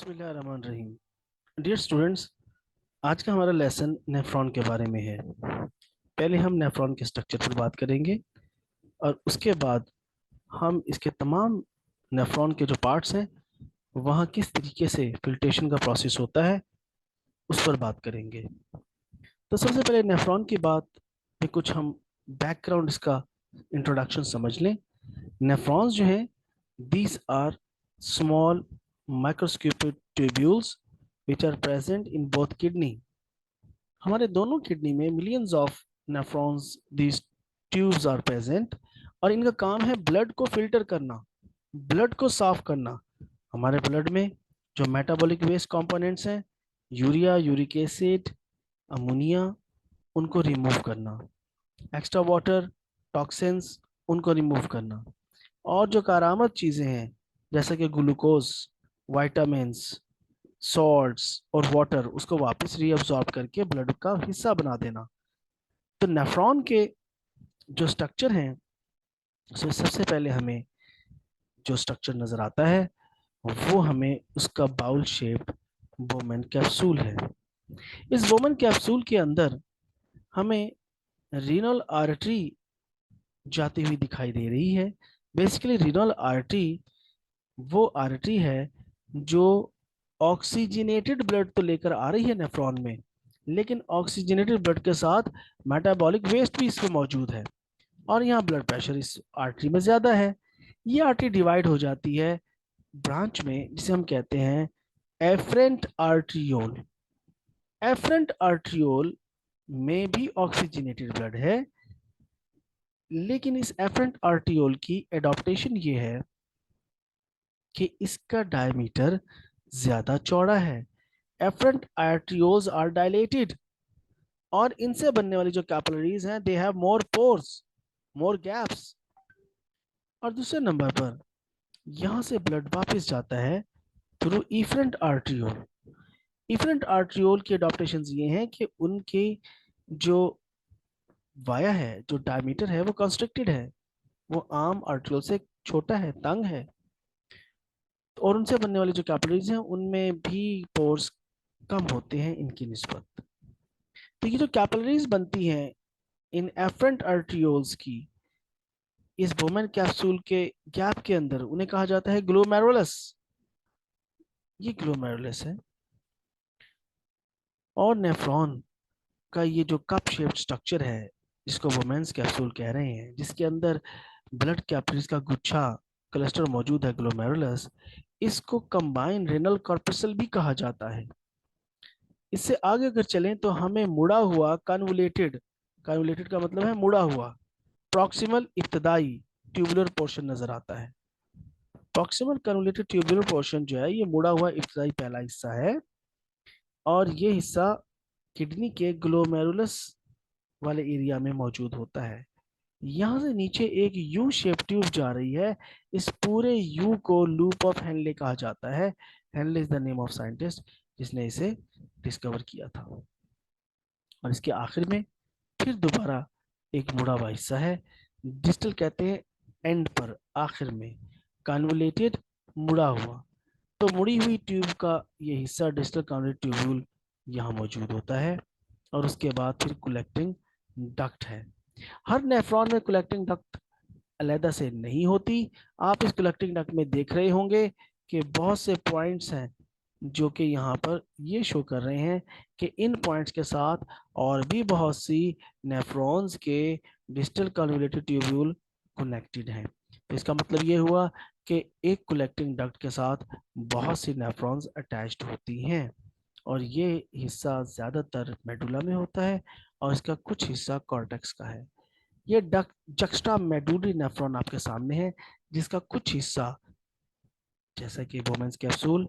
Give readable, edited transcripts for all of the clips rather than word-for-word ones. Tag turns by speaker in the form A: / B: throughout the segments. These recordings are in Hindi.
A: बिस्मिल्लाहिर्रहमानिर्रहीम। डियर स्टूडेंट्स, आज का हमारा लेसन नेफ्रॉन के बारे में है। पहले हम नेफ्रॉन के स्ट्रक्चर पर बात करेंगे और उसके बाद हम इसके तमाम नेफ्रॉन के जो पार्ट्स हैं वहाँ किस तरीके से फिल्ट्रेशन का प्रोसेस होता है उस पर बात करेंगे। तो सबसे पहले नेफ्रॉन की बात में कुछ हम बैकग्राउंड इसका इंट्रोडक्शन समझ लें। नेफ्रॉन्स जो हैं, these are small microscopic tubules which are present in both kidney. हमारे दोनों किडनी में millions of nephrons, these tubes are present, और इनका काम है ब्लड को फिल्टर करना, ब्लड को साफ करना। हमारे ब्लड में जो मेटाबॉलिक वेस्ट कंपोनेंट्स हैं, यूरिया, यूरिक एसिड, अमोनिया, उनको रिमूव करना, एक्स्ट्रा वाटर, टॉक्सिन्स, उनको रिमूव करना, और जो कारामद चीज़ें हैं जैसे कि ग्लूकोज, वाइटामिन्स, सॉल्ट्स और वाटर, उसको वापस रीअब्सॉर्ब करके ब्लड का हिस्सा बना देना। तो नेफ्रॉन के जो स्ट्रक्चर हैं, उसमें सबसे पहले हमें जो स्ट्रक्चर नज़र आता है वो हमें उसका बाउल शेप बोमेन कैप्सूल है। इस बोमेन कैप्सूल के अंदर हमें रीनल आर्टरी जाती हुई दिखाई दे रही है। बेसिकली रीनल आर्टरी वो आर्टरी है जो ऑक्सीजनेटेड ब्लड तो लेकर आ रही है नेफ्रॉन में, लेकिन ऑक्सीजनेटेड ब्लड के साथ मेटाबॉलिक वेस्ट भी इसमें मौजूद है, और यहाँ ब्लड प्रेशर इस आर्टरी में ज़्यादा है। ये आर्टरी डिवाइड हो जाती है ब्रांच में, जिसे हम कहते हैं एफरेंट आर्ट्रियोल। एफरेंट आर्ट्रियोल में भी ऑक्सीजनेटेड ब्लड है, लेकिन इस एफरेंट आर्ट्रियोल की एडॉप्टेशन ये है कि इसका डायमीटर ज्यादा चौड़ा है। एफरेंट आर्ट्रियोल्स आर डायलेटेड, और इनसे बनने वाली जो कैपिलरीज हैं, they have more pores, more gaps. और दूसरे नंबर पर यहाँ से ब्लड वापस जाता है through efferent arteriole. Efferent arteriole की एडॉप्टेशन ये हैं कि उनके जो वाया है, जो डायमीटर है, वो कंस्ट्रिक्टेड है, वो आम आर्ट्रियोल से छोटा है, तंग है, और उनसे बनने वाली जो कैपिलरीज हैं उनमें भी पोर्स कम होते हैं इनकी निस्बत। तो ये जो कैपिलरीज बनती हैं इन एफरेंट आर्ट्रियोल्स की, इस बोमेन कैप्सूल के गैप के अंदर, उन्हें कहा जाता है ग्लोमेरुलस। ये ग्लोमेरुलस है। और नेफ्रॉन का ये जो कप शेप्ड स्ट्रक्चर है, जिसको वोमेन्स कैप्सूल कह रहे हैं, जिसके अंदर ब्लड कैपिलरीज का गुच्छा, क्लस्टर मौजूद है, ग्लोमेरुलस, इसको कंबाइन रेनल कॉर्पसल भी कहा जाता है। इससे आगे अगर चलें तो हमें मुड़ा हुआ कन्वोलेटेड, कन्वोलेटेड का मतलब है मुड़ा हुआ, प्रॉक्सिमल इब्तदाई ट्यूबुलर पोर्शन नजर आता है। प्रॉक्सिमल कन्वोलेटेड ट्यूबुलर पोर्शन जो है, ये मुड़ा हुआ इब्तदाई पहला हिस्सा है, और ये हिस्सा किडनी के ग्लोमेरुलस वाले एरिया में मौजूद होता है। यहाँ से नीचे एक यू शेप ट्यूब जा रही है। इस पूरे यू को लूप ऑफ हेनले कहा जाता है। Henle is the name of scientist जिसने इसे डिस्कवर किया था। और इसके आखिर में फिर दोबारा एक मुड़ा हुआ हिस्सा है, डिस्टल कहते हैं एंड पर, आखिर में कन्वोलेटेड, मुड़ा हुआ। तो मुड़ी हुई ट्यूब का ये हिस्सा डिस्टल कन्वोलेटेड ट्यूब्यूल यहाँ मौजूद होता है। और उसके बाद फिर कलेक्टिंग डक्ट है। हर नेफ्रॉन में कलेक्टिंग डक्ट अलहदा से नहीं होती। आप इस कलेक्टिंग डक्ट में देख रहे होंगे कि बहुत से पॉइंट्स हैं जो कि यहाँ पर ये शो कर रहे हैं कि इन पॉइंट्स के साथ और भी बहुत सी नेफ्रॉन्स के डिस्टल कन्वोल्यूटेड ट्यूब्यूल कनेक्टेड हैं। तो इसका मतलब ये हुआ कि एक कलेक्टिंग डक्ट के साथ बहुत सी नेफ्रॉन्स अटैच्ड होती हैं, और ये हिस्सा ज़्यादातर मेडुला में होता है, और इसका कुछ हिस्सा कॉर्टेक्स का है। ये डक जक्स्टा मेडुलरी नेफ्रॉन आपके सामने है, जिसका कुछ हिस्सा जैसा कि women's capsule,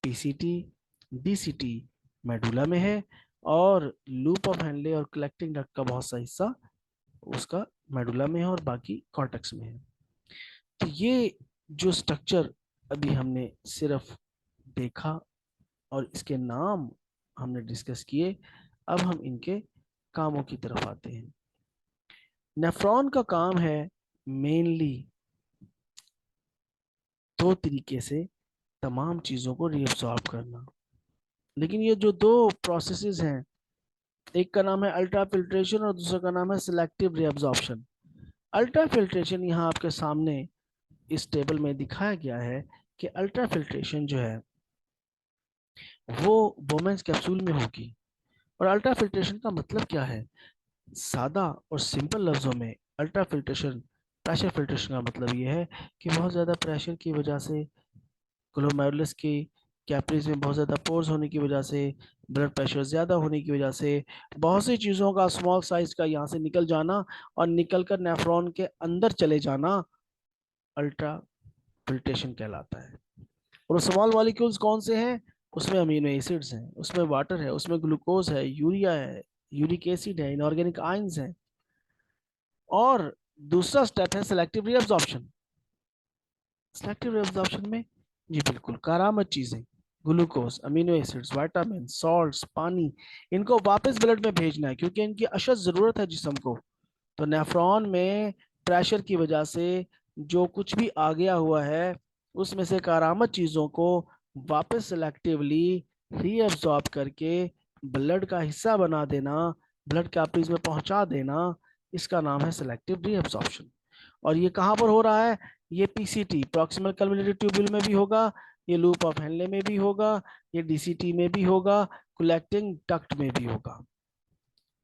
A: PCT, DCT medulla में है, और लूप ऑफ हेनले और कलेक्टिंग डक्ट का बहुत सा हिस्सा उसका मेडुला में है और बाकी कॉर्टेक्स में है। तो ये जो स्ट्रक्चर अभी हमने सिर्फ देखा और इसके नाम हमने डिस्कस किए, अब हम इनके कामों की तरफ आते हैं। नेफ्रॉन का काम है मेनली दो तरीके से तमाम चीज़ों को रीअब्सॉर्ब करना। लेकिन ये जो दो प्रोसेसेस हैं, एक का नाम है अल्ट्रा फिल्ट्रेशन और दूसरा का नाम है सिलेक्टिव रीअब्सॉर्प्शन। अल्ट्रा फिल्ट्रेशन यहाँ आपके सामने इस टेबल में दिखाया गया है कि अल्ट्रा फिल्ट्रेशन जो है वो बोमेंस कैप्सूल में होगी। और अल्ट्रा फिल्ट्रेशन का मतलब क्या है? सादा और सिंपल लफ्ज़ों में अल्ट्रा फिल्ट्रेशन, प्रेशर फिल्ट्रेशन का मतलब ये है कि बहुत ज़्यादा प्रेशर की वजह से, ग्लोमेरुलस की कैपिलरीज में बहुत ज़्यादा पोर्स होने की वजह से, ब्लड प्रेशर ज़्यादा होने की वजह से, बहुत सी चीज़ों का स्मॉल साइज का यहाँ से निकल जाना और निकल कर नेफ्रॉन के अंदर चले जाना अल्ट्रा फिल्ट्रेशन कहलाता है। और स्मॉल मॉलिक्यूल्स कौन से हैं? उसमें अमीनो एसिड्स हैं, उसमें वाटर है, उसमें ग्लूकोज है, यूरिया है, यूरिक एसिड है, इनऑर्गेनिक आयंस हैं। और दूसरा स्टेप है सिलेक्टिव रीअब्जॉर्प्शन। सिलेक्टिव रीअब्जॉर्प्शन में जी बिल्कुल कारामद चीजें, glucose, amino acids, vitamin, salts, पानी, इनको वापस ब्लड में भेजना है क्योंकि इनकी अशद जरूरत है जिस्म को। तो नेफ्रॉन में प्रेशर की वजह से जो कुछ भी आ गया हुआ है उसमें से कारामद चीज़ों को वापस सेलेक्टिवली रीअब्सॉर्ब करके ब्लड का हिस्सा बना देना, ब्लड कैपिलरीज में पहुंचा देना, इसका नाम है सेलेक्टिव रीअब्सॉर्प्शन। और ये कहाँ पर हो रहा है? ये पीसीटी, प्रॉक्सिमल कल्विनेटरी ट्यूब्यूल में भी होगा, ये लूप ऑफ हेनले में भी होगा, ये डीसीटी में भी होगा, कलेक्टिंग डक्ट में भी होगा।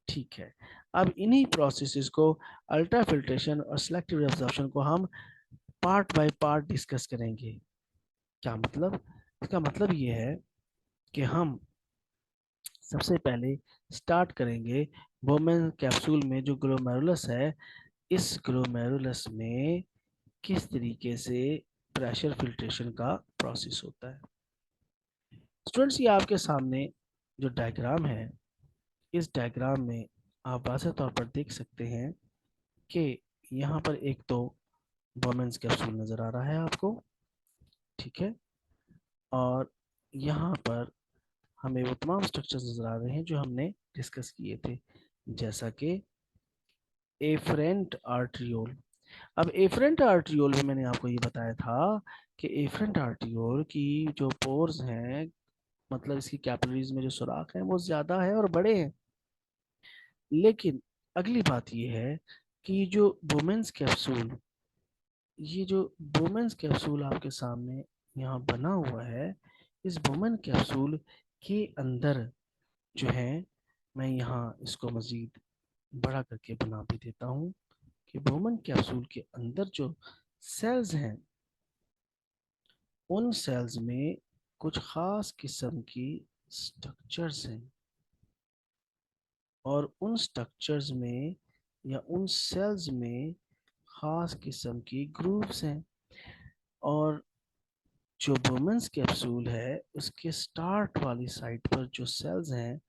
A: ठीक है, अब इन्हीं प्रोसेसेस को, अल्ट्रा फिल्ट्रेशन और सिलेक्टिव एब्जॉर्प्शन को हम पार्ट बाय पार्ट डिस्कस करेंगे। क्या मतलब? इसका मतलब ये है कि हम सबसे पहले स्टार्ट करेंगे बोमेन कैप्सूल में जो ग्लोमेरुलस है, इस ग्लोमेरुलस में किस तरीके से प्रेशर फिल्ट्रेशन का प्रोसेस होता है। स्टूडेंट्स, ये आपके सामने जो डायग्राम है, इस डायग्राम में आप वाज़ेह तौर पर देख सकते हैं कि यहाँ पर एक तो वोमेन्स कैप्सूल नज़र आ रहा है आपको, ठीक है। और यहाँ पर हमें वो तमाम स्ट्रक्चर्स नज़र आ रहे हैं जो हमने डिस्कस किए थे, जैसा कि एफरेंट आर्ट्रियोल। अब एफरेंट आर्ट्रियोल में मैंने आपको ये बताया था कि एफरेंट आर्ट्रियोल की जो पोर्स हैं, मतलब इसकी कैपिलरीज में जो सुराख हैं वो ज़्यादा है और बड़े हैं। लेकिन अगली बात ये है कि जो वोमेन्स कैप्सूल, ये जो वुमेन्स कैप्सूल आपके सामने यहाँ बना हुआ है, इस वुमेन कैप्सूल के अंदर जो है, मैं यहाँ इसको मज़ीद बड़ा करके बना भी देता हूँ कि वुमेन कैप्सूल के अंदर जो सेल्स हैं, उन सेल्स में कुछ ख़ास किस्म की स्ट्रक्चर्स हैं। और उन स्ट्रक्चर्स में या उन सेल्स में ख़ास किस्म की ग्रूव्स हैं। और जो वुमेन्स कैप्सूल है उसके स्टार्ट वाली साइड पर जो सेल्स हैं,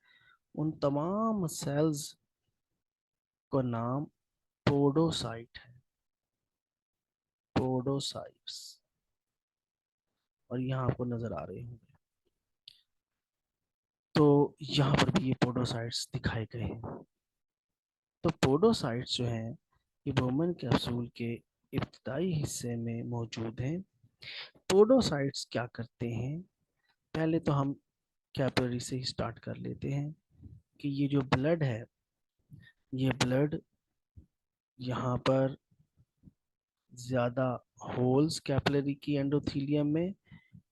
A: उन तमाम सेल्स का नाम पोडोसाइट है, पोडोसाइट्स। और यहाँ आपको नजर आ रहे होंगे, तो यहाँ पर भी ये पोडोसाइट्स दिखाए गए हैं। तो पोडोसाइट्स जो हैं ये वुमेन कैप्सूल के इब्तदाई हिस्से में मौजूद हैं। पोडोसाइट्स क्या करते हैं? पहले तो हम कैपिलरी से ही स्टार्ट कर लेते हैं कि ये जो ब्लड है, ये ब्लड यहाँ पर ज़्यादा होल्स कैपिलरी की एंडोथीलियम में,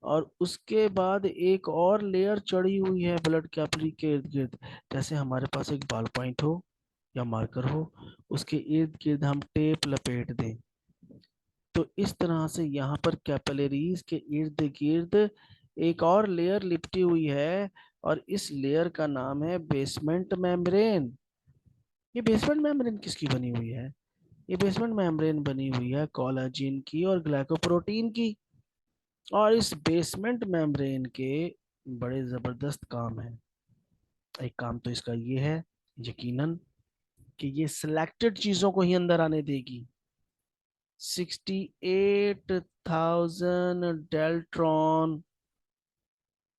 A: और उसके बाद एक और लेयर चढ़ी हुई है ब्लड कैपिलरी के इर्द गिर्द। जैसे हमारे पास एक बॉल पॉइंट हो या मार्कर हो, उसके इर्द गिर्द हम टेप लपेट दें, तो इस तरह से यहाँ पर कैपिलरीज के इर्द गिर्द एक और लेयर लिपटी हुई है, और इस लेयर का नाम है बेसमेंट मेम्ब्रेन। ये बेसमेंट मेम्ब्रेन किसकी बनी हुई है? ये बेसमेंट मेम्ब्रेन बनी हुई है कोलाजिन की और ग्लाइकोप्रोटीन की। और इस बेसमेंट मेम्ब्रेन के बड़े ज़बरदस्त काम हैं। एक काम तो इसका ये है, यकीनन, कि ये सिलेक्टेड चीज़ों को ही अंदर आने देगी। 68,000 डेल्ट्रॉन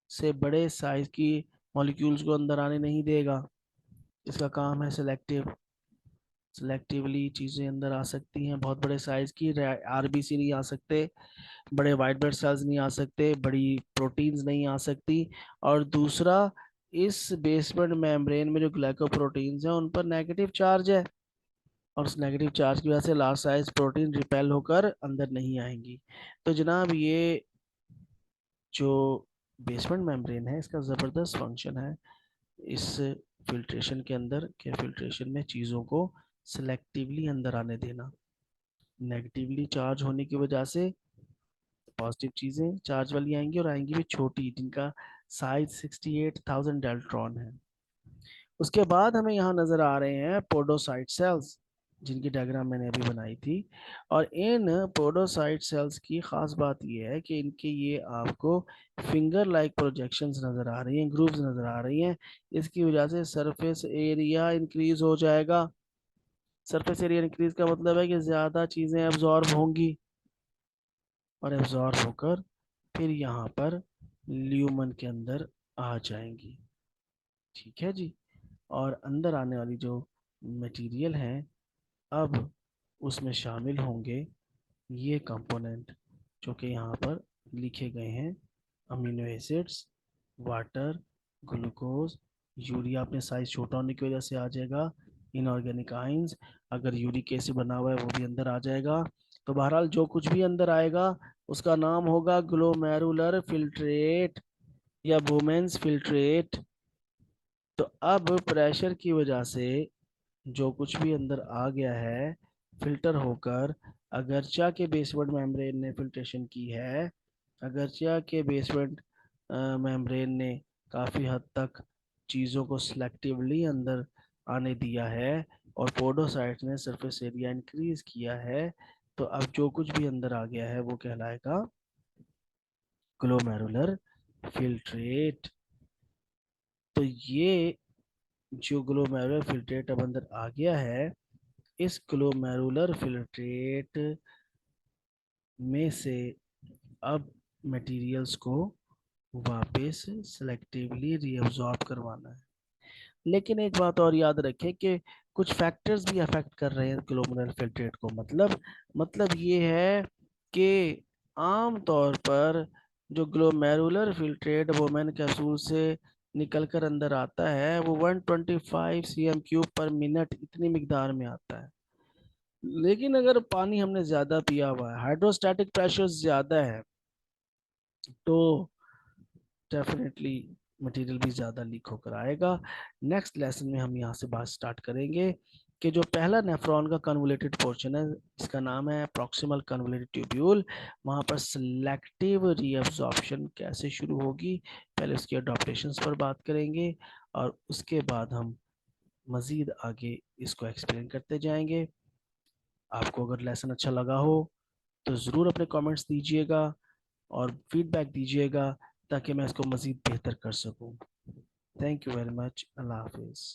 A: से बड़े साइज की मॉलिक्यूल्स को अंदर आने नहीं देगा। इसका काम है सिलेक्टिव। सिलेक्टिवली चीज़ें अंदर आ सकती हैं, बहुत बड़े साइज की आरबीसी नहीं आ सकते, बड़े वाइट ब्लड सेल्स नहीं आ सकते, बड़ी प्रोटीन्स नहीं आ सकती। और दूसरा, इस बेसमेंट मेम्ब्रेन में जो ग्लाइकोप्रोटीन्स हैं उन पर नेगेटिव चार्ज है, और उस नेगेटिव चार्ज की वजह से लार्ज साइज प्रोटीन रिपेल होकर अंदर नहीं आएंगी। तो जनाब ये जो बेसमेंट मेम्ब्रेन है इसका ज़बरदस्त फंक्शन है इस फिल्ट्रेशन के अंदर, के फिल्ट्रेशन में चीज़ों को सिलेक्टिवली अंदर आने देना। नेगेटिवली चार्ज होने की वजह से पॉजिटिव चीज़ें चार्ज वाली आएंगी, और आएंगी भी छोटी, जिनका साइज 68,000 डेल्ट्रॉन है। उसके बाद हमें यहाँ नजर आ रहे हैं पोडोसाइट सेल्स, जिनकी डायग्राम मैंने अभी बनाई थी। और इन पोडोसाइट सेल्स की खास बात यह है कि इनके ये आपको फिंगर लाइक प्रोजेक्शंस नजर आ रही हैं, ग्रूव्स नजर आ रही हैं। इसकी वजह से सरफेस एरिया इंक्रीज हो जाएगा। सरफेस एरिया इंक्रीज का मतलब है कि ज्यादा चीजें एब्जॉर्ब होंगी, और एब्जॉर्ब होकर फिर यहाँ पर ल्यूमन के अंदर आ जाएंगी। ठीक है जी। और अंदर आने वाली जो मटेरियल है, अब उसमें शामिल होंगे ये कंपोनेंट जो कि यहाँ पर लिखे गए हैं। Amino acids, water, glucose, urea अपने साइज छोटा होने की वजह से आ जाएगा, इनऑर्गेनिक आइंस, अगर यूरिक एसिड बना हुआ है वो भी अंदर आ जाएगा। तो बहरहाल जो कुछ भी अंदर आएगा उसका नाम होगा ग्लोमेरुलर फिल्ट्रेट या वुमेन्स फिल्ट्रेट। तो अब प्रेशर की वजह से जो कुछ भी अंदर आ गया है फिल्टर होकर, अगरचा के बेसमेंट मेम्ब्रेन ने फिल्ट्रेशन की है, अगरचा के बेसमेंट मेम्ब्रेन ने काफ़ी हद तक चीज़ों को सिलेक्टिवली अंदर आने दिया है, और पोडोसाइट्स ने सरफेस एरिया इंक्रीज किया है। तो अब जो कुछ भी अंदर आ गया है वो कहलाएगा ग्लोमेरुलर फिल्ट्रेट। तो ये जो ग्लोमेरुलर फिल्ट्रेट अब अंदर आ गया है, इस ग्लोमेरुलर फिल्ट्रेट में से अब मटेरियल्स को वापस सेलेक्टिवली रीअब्सॉर्ब करवाना है। लेकिन एक बात और याद रखें कि कुछ फैक्टर्स भी अफेक्ट कर रहे हैं ग्लोमेरुलर फिल्ट्रेट को। मतलब ये है कि आम तौर पर जो ग्लोमेरुलर फिल्ट्रेट वोमेन कैप्सूल से निकल कर अंदर आता है वो 125 सीएम क्यूब पर मिनट इतनी मिकदार में आता है। लेकिन अगर पानी हमने ज्यादा पिया हुआ है, हाइड्रोस्टैटिक प्रेशर ज्यादा है, तो डेफिनेटली मटेरियल भी ज़्यादा लीक होकर आएगा। नेक्स्ट लेसन में हम यहाँ से बात स्टार्ट करेंगे कि जो पहला नेफ्रॉन का कन्वोलेटेड पोर्शन है, इसका नाम है प्रॉक्सिमल कन्वोलेटेड ट्यूब्यूल, वहाँ पर सिलेक्टिव रीअब्जॉर्प्शन कैसे शुरू होगी, पहले उसकी अडॉप्टेशंस पर बात करेंगे, और उसके बाद हम मज़ीद आगे इसको एक्सप्लेन करते जाएंगे। आपको अगर लेसन अच्छा लगा हो तो ज़रूर अपने कमेंट्स दीजिएगा और फीडबैक दीजिएगा, ताकि मैं इसको मज़ीद बेहतर कर सकूं। Thank you very much. Allah हाफिज़।